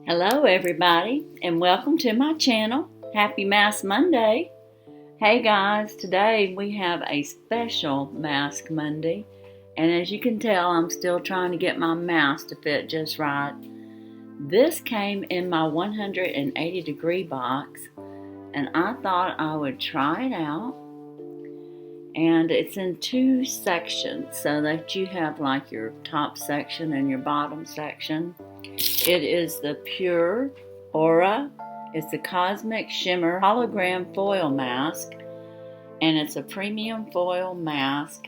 Hello everybody, and welcome to my channel. Happy Mask Monday. Hey guys, today we have a special Mask Monday, and as you can tell, I'm still trying to get my mask to fit just right. This came in my 180 degree box, and I thought I would try it out. And it's in two sections, so that you have like your top section and your bottom section. It is the Pure Aura. It's the Cosmic Shimmer Hologram Foil Mask, and it's a premium foil mask,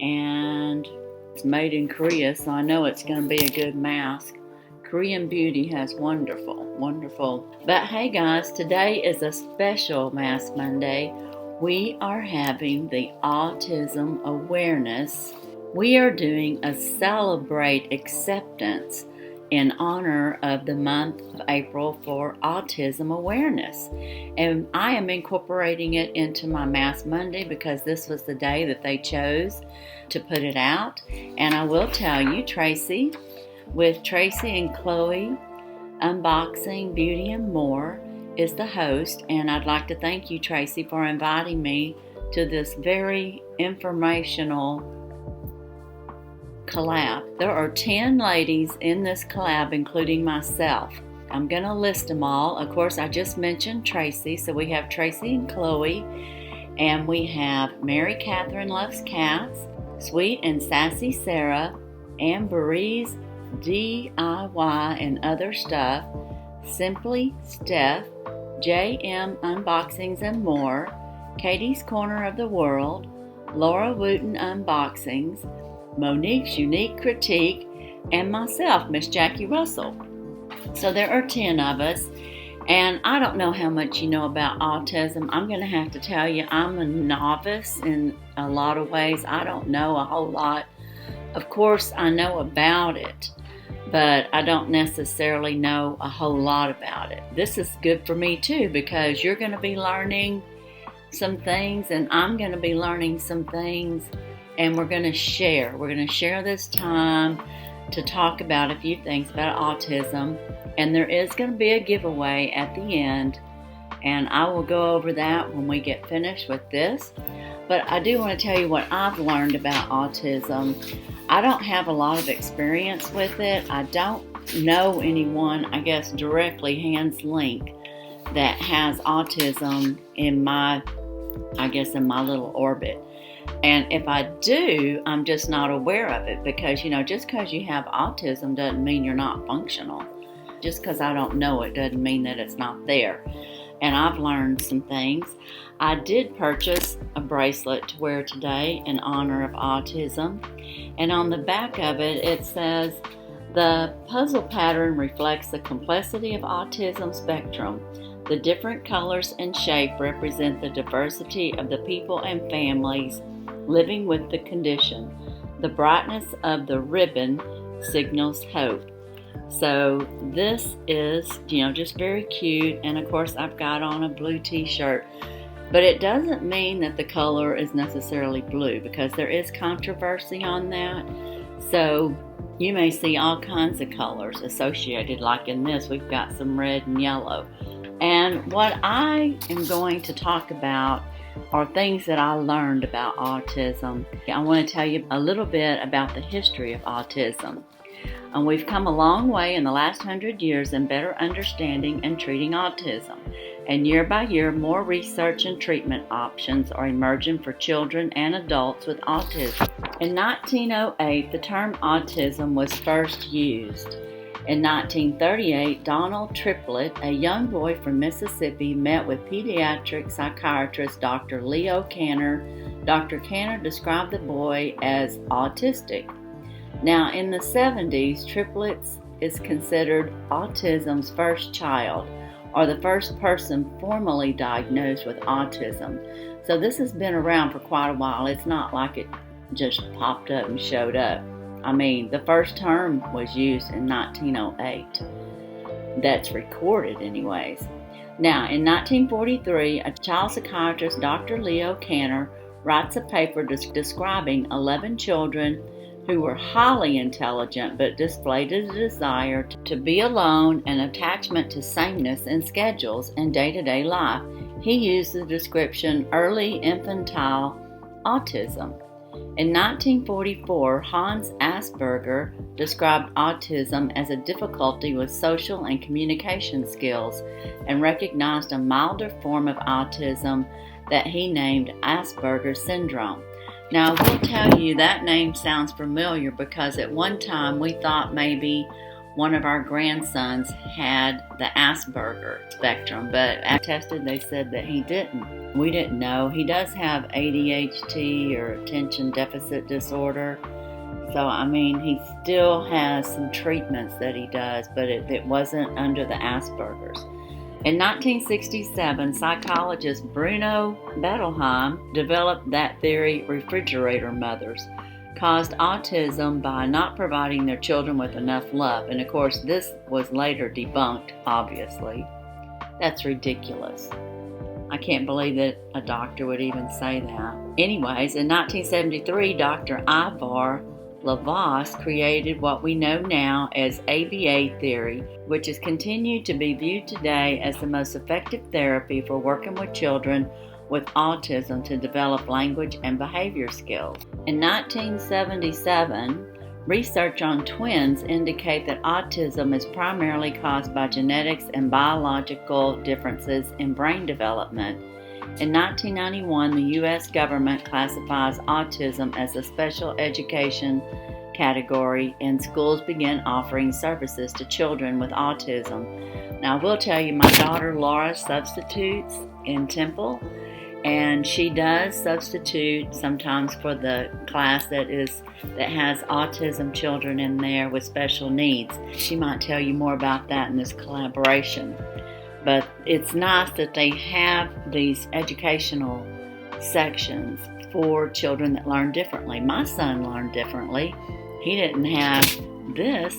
and it's made in Korea, so I know it's going to be a good mask. Korean beauty has wonderful. But hey guys, today is a special Mask Monday. We are having the Autism Awareness. We are doing a Celebrate Acceptance in honor of the month of April for Autism Awareness. And I am incorporating it into my Mask Monday because this was the day that they chose to put it out. And I will tell you, Tracy, with Tracy and Chloe, Unboxing Beauty and More, is the host, and I'd like to thank you, Tracy, for inviting me to this very informational collab. There are 10 ladies in this collab, including myself. I'm going to list them all. Of course, I just mentioned Tracy, so we have Tracy and Chloe, and we have Mary Catherine Loves Cats, Sweet and Sassy Sarah, Amberie's DIY and Other Stuff, Simply Steph, JM Unboxings and More, Katie's Corner of the World, Laura Wooten Unboxings, Monique's Unique Critique, and myself, Miss Jackie Russell. So there are 10 of us, and I don't know how much you know about autism. I'm going to have to tell you, I'm a novice in a lot of ways. I don't know a whole lot. Of course, I know about it, but I don't necessarily know a whole lot about it. This is good for me too, because you're going to be learning some things, and I'm going to be learning some things, and we're going to share. We're going to share this time to talk about a few things about autism, and there is going to be a giveaway at the end, and I will go over that when we get finished with this. But I do want to tell you what I've learned about autism. I don't have a lot of experience with it. I don't know anyone, I guess, directly hands link that has autism in my little orbit. And if I do, I'm just not aware of it because, just because you have autism doesn't mean you're not functional. Just because I don't know it doesn't mean that it's not there. And I've learned some things. I did purchase a bracelet to wear today in honor of autism. And on the back of it, it says, the puzzle pattern reflects the complexity of autism spectrum. The different colors and shape represent the diversity of the people and families living with the condition. The brightness of the ribbon signals hope. So this is, just very cute. And of course, I've got on a blue t-shirt. But it doesn't mean that the color is necessarily blue, because there is controversy on that. So you may see all kinds of colors associated. Like in this, we've got some red and yellow. And what I am going to talk about are things that I learned about autism. I want to tell you a little bit about the history of autism. And we've come a long way in the last 100 years in better understanding and treating autism. And year by year, more research and treatment options are emerging for children and adults with autism. In 1908, the term autism was first used. In 1938, Donald Triplett, a young boy from Mississippi, met with pediatric psychiatrist Dr. Leo Kanner Dr. Canner described the boy as autistic. Now, in the 70s, triplets is considered autism's first child, or the first person formally diagnosed with autism. So this has been around for quite a while. It's not like it just popped up and showed up. I mean, the first term was used in 1908. That's recorded anyways. Now, in 1943, a child psychiatrist, Dr. Leo Canner, writes a paper describing 11 children who were highly intelligent but displayed a desire to be alone and attachment to sameness in schedules and day-to-day life. He used the description early infantile autism. In 1944, Hans Asperger described autism as a difficulty with social and communication skills and recognized a milder form of autism that he named Asperger's syndrome. Now, I will tell you that name sounds familiar because at one time we thought maybe one of our grandsons had the Asperger spectrum, but after tested they said that he didn't. We didn't know. He does have ADHD or attention deficit disorder. So, I mean, he still has some treatments that he does, but it wasn't under the Asperger's. In 1967, psychologist Bruno Bettelheim developed that theory refrigerator mothers caused autism by not providing their children with enough love. And of course, this was later debunked, obviously. That's ridiculous. I can't believe that a doctor would even say that. Anyways, in 1973, Dr. Ivar Lavas created what we know now as ABA theory, which has continued to be viewed today as the most effective therapy for working with children with autism to develop language and behavior skills. In 1977, research on twins indicate that autism is primarily caused by genetics and biological differences in brain development. In 1991, the U.S. government classifies autism as a special education category, and schools began offering services to children with autism. Now, I will tell you, my daughter Laura substitutes in Temple, and she does substitute sometimes for the class that has autism children in there with special needs. She might tell you more about that in this collaboration. But it's nice that they have these educational sections for children that learn differently. My son learned differently. He didn't have this,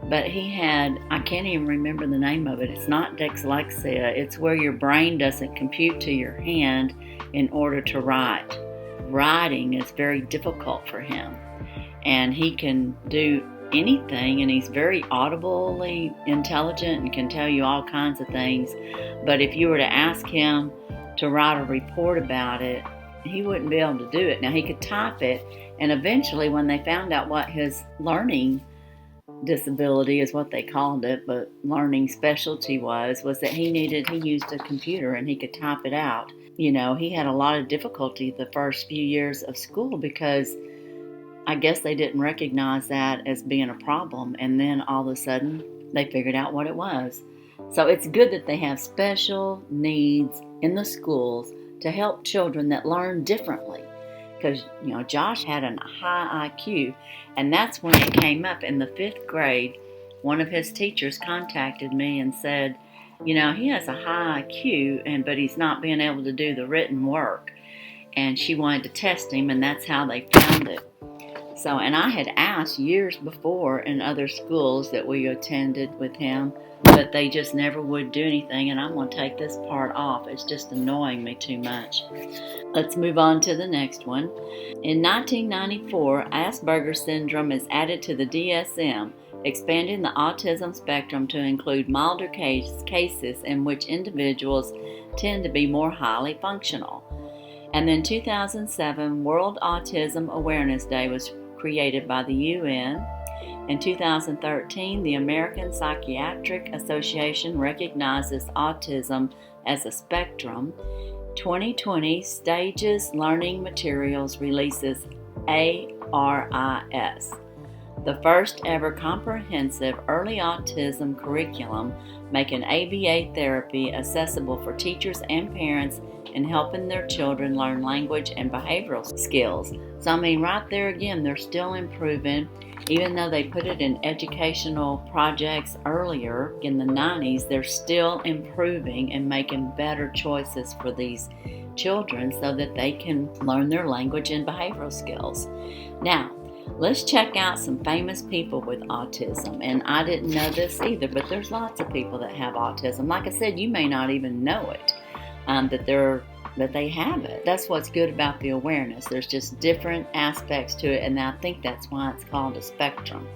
but he had, I can't even remember the name of it. It's not dyslexia. It's where your brain doesn't compute to your hand in order to write. Writing is very difficult for him. And he can do anything, and he's very audibly intelligent and can tell you all kinds of things. But if you were to ask him to write a report about it, he wouldn't be able to do it. Now, he could type it, and eventually when they found out what his learning disability is what they called it, but learning specialty was that he used a computer and he could type it out. You know, he had a lot of difficulty the first few years of school because I guess they didn't recognize that as being a problem, and then all of a sudden they figured out what it was. So it's good that they have special needs in the schools to help children that learn differently. Because, you know, Josh had a high IQ, and that's when it came up in the 5th grade. One of his teachers contacted me and said, you know, he has a high IQ, but he's not being able to do the written work. And she wanted to test him, and that's how they found it. So, and I had asked years before in other schools that we attended with him, but they just never would do anything, and I'm going to take this part off. It's just annoying me too much. Let's move on to the next one. In 1994, Asperger's syndrome is added to the DSM, expanding the autism spectrum to include milder cases in which individuals tend to be more highly functional. And then 2007, World Autism Awareness Day was created by the UN. In 2013, the American Psychiatric Association recognizes autism as a spectrum. 2020, Stages Learning Materials releases ARIS, the first ever comprehensive early autism curriculum, making ABA therapy accessible for teachers and parents in helping their children learn language and behavioral skills. So I mean, right there again, they're still improving. Even though they put it in educational projects earlier in the 90s, they're still improving and making better choices for these children so that they can learn their language and behavioral skills. Now, let's check out some famous people with autism. And I didn't know this either, but there's lots of people that have autism. Like I said, you may not even know it, that they have it. That's what's good about the awareness. There's just different aspects to it, and I think that's why it's called a spectrum.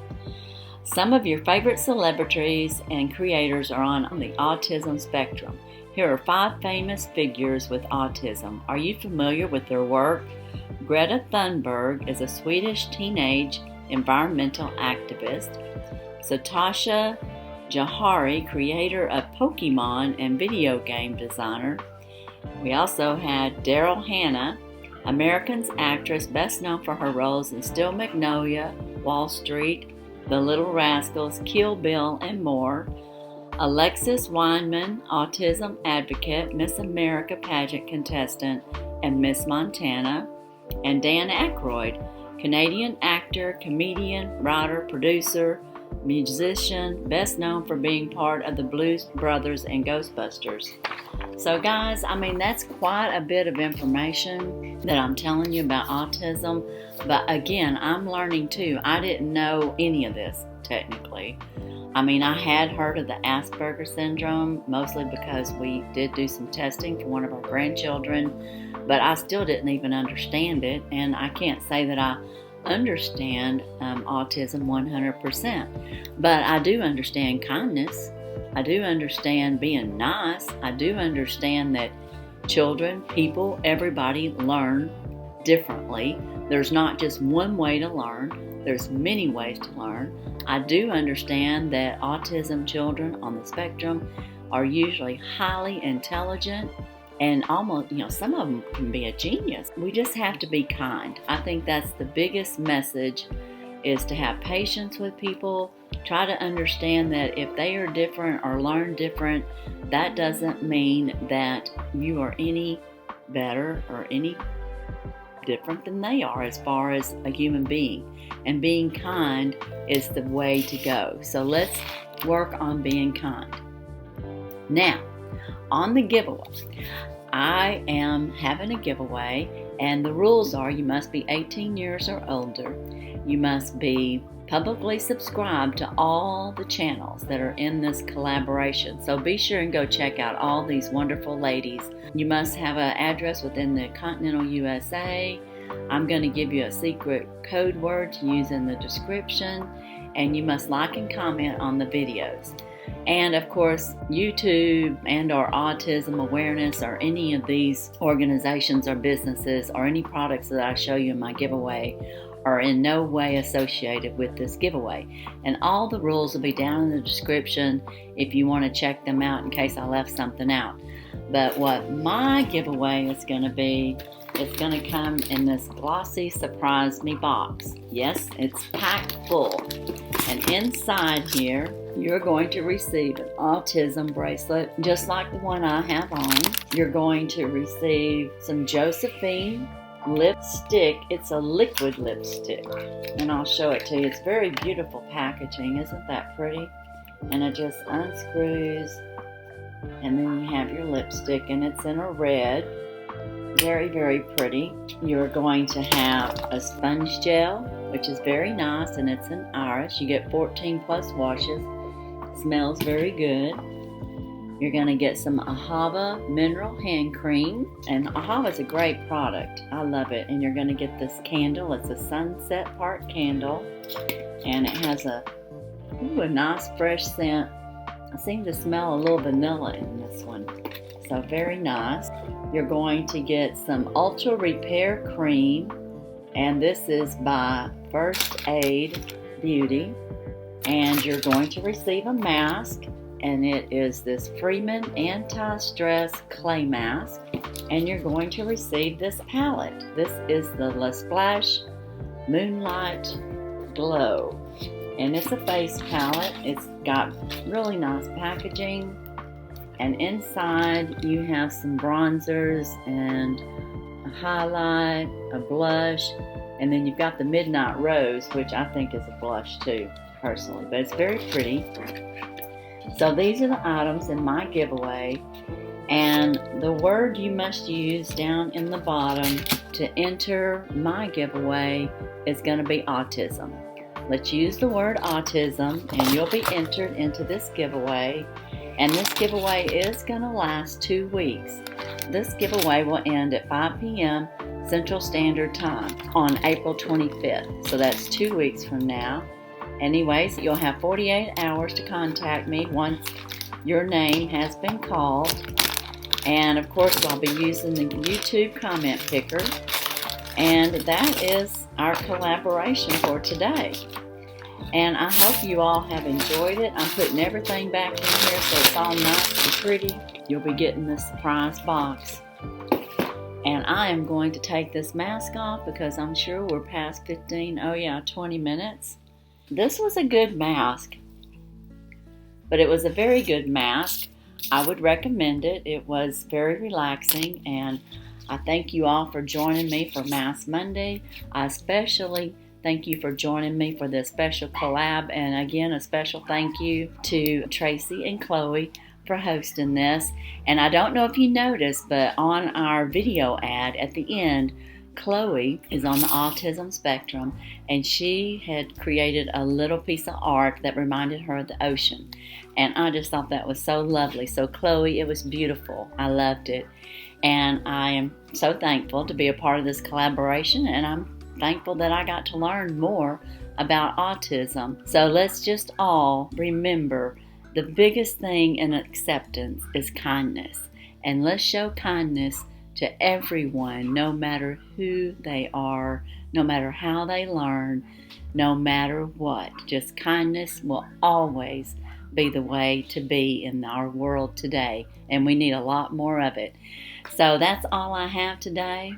Some of your favorite celebrities and creators are on the autism spectrum. Here are 5 famous figures with autism. Are you familiar with their work? Greta Thunberg is a Swedish teenage environmental activist. Satasha Jahari, creator of Pokemon and video game designer. We also had Daryl Hannah, American actress best known for her roles in Steel Magnolia, Wall Street, The Little Rascals, Kill Bill, and more. Alexis Weinman, autism advocate, Miss America pageant contestant, and Miss Montana. And Dan Aykroyd, Canadian actor, comedian, writer, producer, musician, best known for being part of the Blues Brothers and Ghostbusters. So guys, I mean, that's quite a bit of information that I'm telling you about autism. But again, I'm learning too. I didn't know any of this technically. I mean, I had heard of the Asperger syndrome, mostly because we did do some testing for one of our grandchildren, but I still didn't even understand it. And I can't say that I understand autism 100%, but I do understand kindness. I do understand being nice. I do understand that children, people, everybody learn differently. There's not just one way to learn. There's many ways to learn. I do understand that autism children on the spectrum are usually highly intelligent and almost, some of them can be a genius. We just have to be kind. I think that's the biggest message, is to have patience with people. Try to understand that if they are different or learn different, that doesn't mean that you are any better or any different than they are as far as a human being. And being kind is the way to go. So let's work on being kind. Now, on the giveaway, I am having a giveaway, and the rules are you must be 18 years or older. You must be publicly subscribed to all the channels that are in this collaboration. So be sure and go check out all these wonderful ladies. You must have an address within the continental USA. I'm going to give you a secret code word to use in the description, and you must like and comment on the videos. And of course, YouTube and or Autism Awareness or any of these organizations or businesses or any products that I show you in my giveaway are in no way associated with this giveaway. And all the rules will be down in the description if you want to check them out in case I left something out. But what my giveaway is going to be, it's going to come in this glossy Surprise Me box. Yes, it's packed full. And inside here, you're going to receive an autism bracelet, just like the one I have on. You're going to receive some Josephine lipstick. It's a liquid lipstick, and I'll show it to you. It's very beautiful packaging. Isn't that pretty? And it just unscrews, and then you have your lipstick, and it's in a red. Very, very pretty. You're going to have a sponge gel, which is very nice, and it's an iris. You get 14 plus washes. Smells very good. You're going to get some Ahava mineral hand cream, and Ahava is a great product. I love it. And you're going to get this candle. It's a sunset part candle, and it has a nice fresh scent. I seem to smell a little vanilla in this one, so very nice. You're going to get some Ultra Repair cream, and this is by First Aid Beauty. And you're going to receive a mask, and it is this Freeman Anti-Stress Clay Mask. And you're going to receive this palette. This is the La Splash Moonlight Glow, and it's a face palette. It's got really nice packaging, And inside you have some bronzers and a highlight, a blush, and then you've got the Midnight Rose, which I think is a blush too, personally, but it's very pretty. So these are the items in my giveaway, and the word you must use down in the bottom to enter my giveaway is going to be autism. Let's use the word autism and you'll be entered into this giveaway. And this giveaway is going to last 2 weeks. This giveaway will end at 5 p.m. Central Standard Time on April 25th. So that's 2 weeks from now. Anyways, you'll have 48 hours to contact me once your name has been called. And of course, I'll be using the YouTube comment picker. And that is our collaboration for today. And I hope you all have enjoyed it. I'm putting everything back in here so it's all nice and pretty. You'll be getting this surprise box. And I am going to take this mask off because I'm sure we're past 20 minutes. This was a good mask, but it was a very good mask. I would recommend it. It was very relaxing, and I thank you all for joining me for Mask Monday. I especially thank you for joining me for this special collab, and again, a special thank you to Tracy and Chloe for hosting this. And I don't know if you noticed, but on our video ad at the end, Chloe is on the autism spectrum, and she had created a little piece of art that reminded her of the ocean. And I just thought that was so lovely. So Chloe, it was beautiful. I loved it. And I am so thankful to be a part of this collaboration, and I'm thankful that I got to learn more about autism. So let's just all remember the biggest thing in acceptance is kindness. And let's show kindness to everyone, no matter who they are, no matter how they learn, no matter what. Just kindness will always be the way to be in our world today, and we need a lot more of it. So that's all I have today,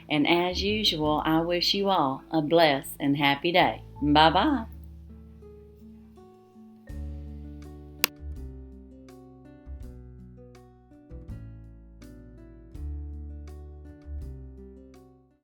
and as usual, I wish you all a blessed and happy day. Bye-bye.